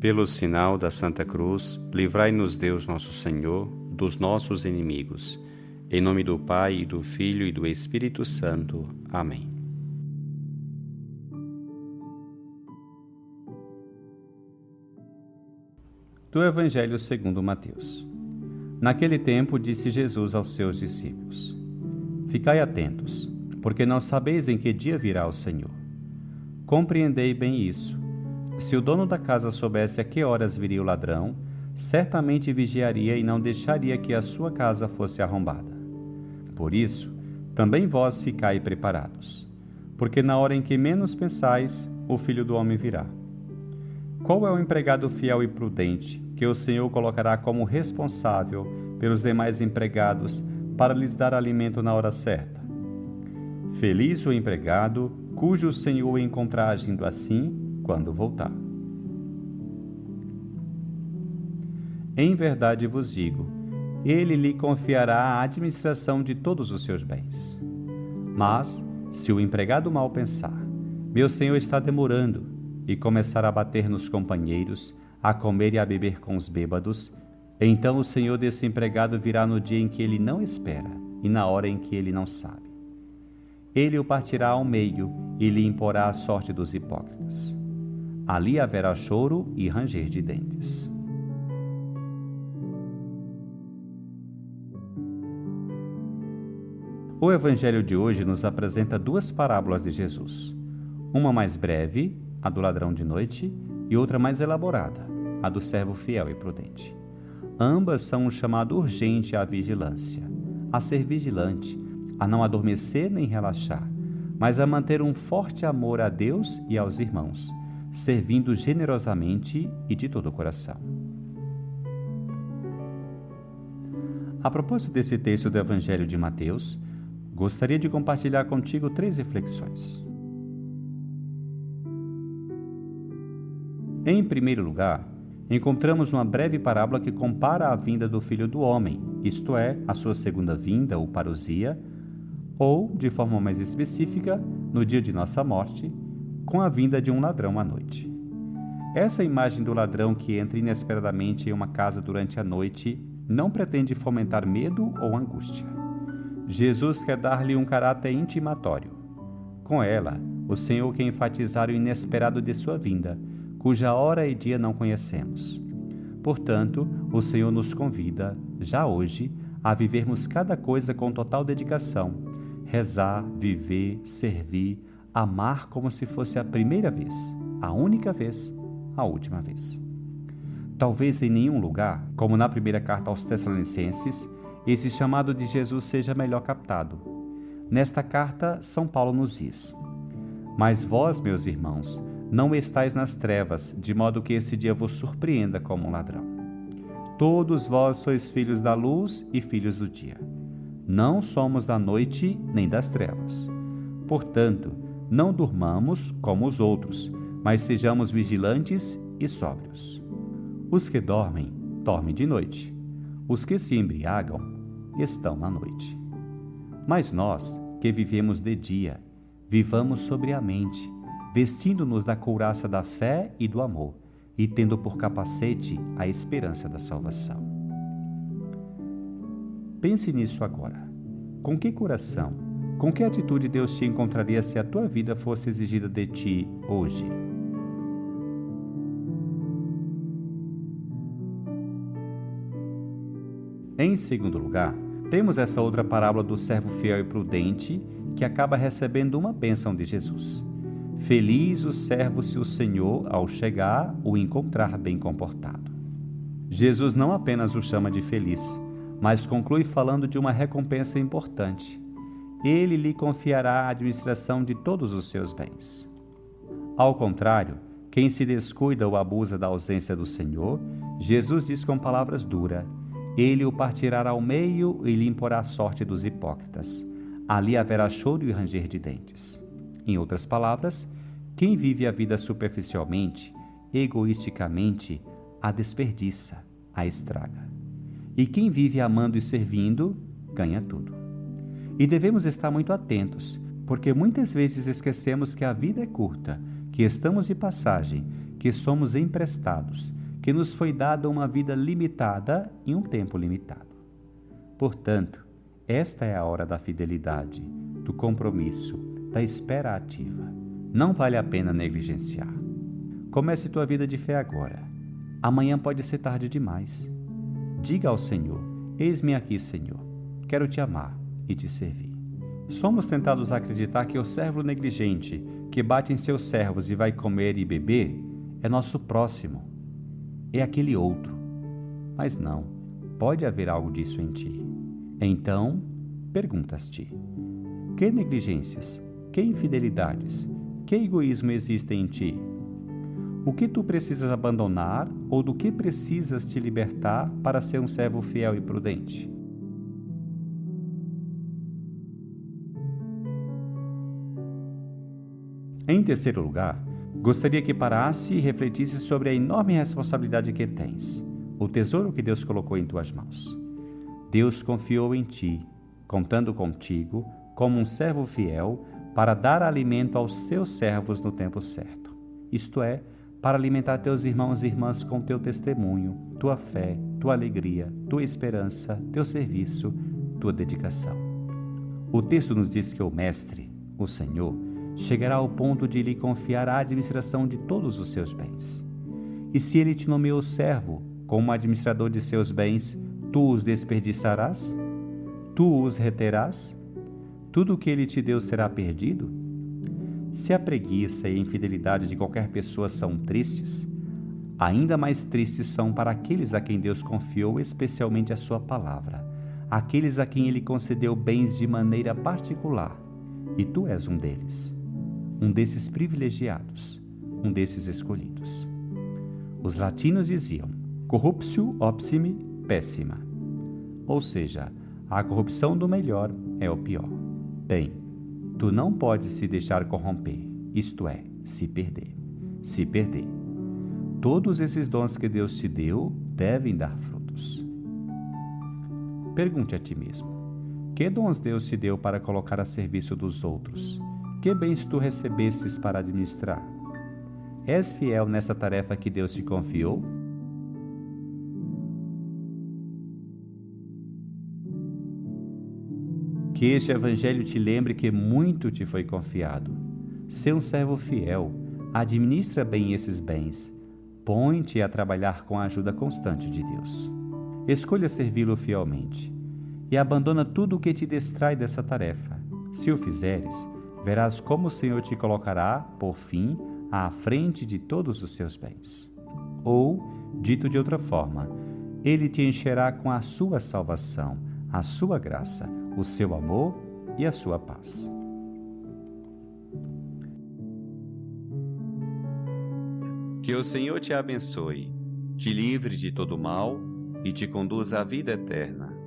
Pelo sinal da Santa Cruz, livrai-nos Deus nosso Senhor dos nossos inimigos. Em nome do Pai, e do Filho e do Espírito Santo. Amém. Do Evangelho segundo Mateus. Naquele tempo disse Jesus aos seus discípulos: Ficai atentos, porque não sabeis em que dia virá o Senhor. Compreendei bem isso. Se o dono da casa soubesse a que horas viria o ladrão, certamente vigiaria e não deixaria que a sua casa fosse arrombada. Por isso, também vós ficai preparados, porque na hora em que menos pensais, o Filho do Homem virá. Qual é o empregado fiel e prudente que o Senhor colocará como responsável pelos demais empregados para lhes dar alimento na hora certa? Feliz o empregado cujo Senhor o encontrar agindo assim quando voltar. Em verdade vos digo, ele lhe confiará a administração de todos os seus bens. Mas, se o empregado mal pensar, meu senhor está demorando, e começar a bater nos companheiros, a comer e a beber com os bêbados, então o senhor desse empregado virá no dia em que ele não espera e na hora em que ele não sabe. Ele o partirá ao meio e lhe imporá a sorte dos hipócritas. Ali haverá choro e ranger de dentes. O Evangelho de hoje nos apresenta duas parábolas de Jesus. Uma mais breve, a do ladrão de noite, e outra mais elaborada, a do servo fiel e prudente. Ambas são um chamado urgente à vigilância, a ser vigilante, a não adormecer nem relaxar, mas a manter um forte amor a Deus e aos irmãos, servindo generosamente e de todo o coração. A propósito desse texto do Evangelho de Mateus, gostaria de compartilhar contigo 3 reflexões. Em primeiro lugar, encontramos uma breve parábola que compara a vinda do Filho do Homem, isto é, a sua segunda vinda ou parousia, ou, de forma mais específica, no dia de nossa morte, com a vinda de um ladrão à noite. Essa imagem do ladrão que entra inesperadamente em uma casa durante a noite não pretende fomentar medo ou angústia. Jesus quer dar-lhe um caráter intimatório. Com ela, o Senhor quer enfatizar o inesperado de sua vinda, cuja hora e dia não conhecemos. Portanto, o Senhor nos convida, já hoje, a vivermos cada coisa com total dedicação, rezar, viver, servir, amar como se fosse a primeira vez, a única vez, a última vez. Talvez em nenhum lugar, como na primeira carta aos Tessalonicenses, esse chamado de Jesus seja melhor captado. Nesta carta, São Paulo nos diz: Mas vós, meus irmãos, não estais nas trevas, de modo que esse dia vos surpreenda como um ladrão. Todos vós sois filhos da luz e filhos do dia. Não somos da noite nem das trevas. Portanto, não durmamos como os outros, mas sejamos vigilantes e sóbrios. Os que dormem, dormem de noite. Os que se embriagam, estão na noite. Mas nós, que vivemos de dia, vivamos sobriamente, vestindo-nos da couraça da fé e do amor, e tendo por capacete a esperança da salvação. Pense nisso agora. Com que coração, com que atitude Deus te encontraria se a tua vida fosse exigida de ti hoje? Em segundo lugar, temos essa outra parábola do servo fiel e prudente que acaba recebendo uma bênção de Jesus. Feliz o servo se o Senhor, ao chegar, o encontrar bem comportado. Jesus não apenas o chama de feliz, mas conclui falando de uma recompensa importante. Ele lhe confiará a administração de todos os seus bens. Ao contrário, quem se descuida ou abusa da ausência do Senhor, Jesus diz com palavras duras: Ele o partirá ao meio e lhe imporá a sorte dos hipócritas. Ali haverá choro e ranger de dentes. Em outras palavras, quem vive a vida superficialmente, egoisticamente, a desperdiça, a estraga. E quem vive amando e servindo, ganha tudo. E devemos estar muito atentos, porque muitas vezes esquecemos que a vida é curta, que estamos de passagem, que somos emprestados, que nos foi dada uma vida limitada e um tempo limitado. Portanto, esta é a hora da fidelidade, do compromisso, da espera ativa. Não vale a pena negligenciar. Comece tua vida de fé agora. Amanhã pode ser tarde demais. Diga ao Senhor: eis-me aqui, Senhor. Quero te amar e te servir. Somos tentados a acreditar que o servo negligente, que bate em seus servos e vai comer e beber, é nosso próximo. É aquele outro. Mas não, pode haver algo disso em ti. Então, perguntas-te: que negligências, que infidelidades, que egoísmo existem em ti? O que tu precisas abandonar ou do que precisas te libertar para ser um servo fiel e prudente? Em terceiro lugar, gostaria que parasse e refletisse sobre a enorme responsabilidade que tens, o tesouro que Deus colocou em tuas mãos. Deus confiou em ti, contando contigo como um servo fiel para dar alimento aos seus servos no tempo certo. Isto é, para alimentar teus irmãos e irmãs com teu testemunho, tua fé, tua alegria, tua esperança, teu serviço, tua dedicação. O texto nos diz que o Mestre, o Senhor, chegará ao ponto de lhe confiar a administração de todos os seus bens. E se ele te nomeou servo, como administrador de seus bens, tu os desperdiçarás? Tu os reterás? Tudo o que ele te deu será perdido? Se a preguiça e a infidelidade de qualquer pessoa são tristes, ainda mais tristes são para aqueles a quem Deus confiou especialmente a sua palavra, aqueles a quem ele concedeu bens de maneira particular, e tu és um deles, um desses privilegiados, um desses escolhidos. Os latinos diziam: corruptio opsime pessima, ou seja, a corrupção do melhor é o pior. Bem, tu não podes se deixar corromper, isto é, se perder. Se perder. Todos esses dons que Deus te deu devem dar frutos. Pergunte a ti mesmo: que dons Deus te deu para colocar a serviço dos outros? Que bens tu recebestes para administrar? És fiel nessa tarefa que Deus te confiou? Que este evangelho te lembre que muito te foi confiado. Sê um servo fiel, administra bem esses bens, põe-te a trabalhar com a ajuda constante de Deus. Escolha servi-lo fielmente e abandona tudo o que te distrai dessa tarefa. Se o fizeres, verás como o Senhor te colocará, por fim, à frente de todos os seus bens. Ou, dito de outra forma, Ele te encherá com a sua salvação, a sua graça, o seu amor e a sua paz. Que o Senhor te abençoe, te livre de todo mal e te conduza à vida eterna.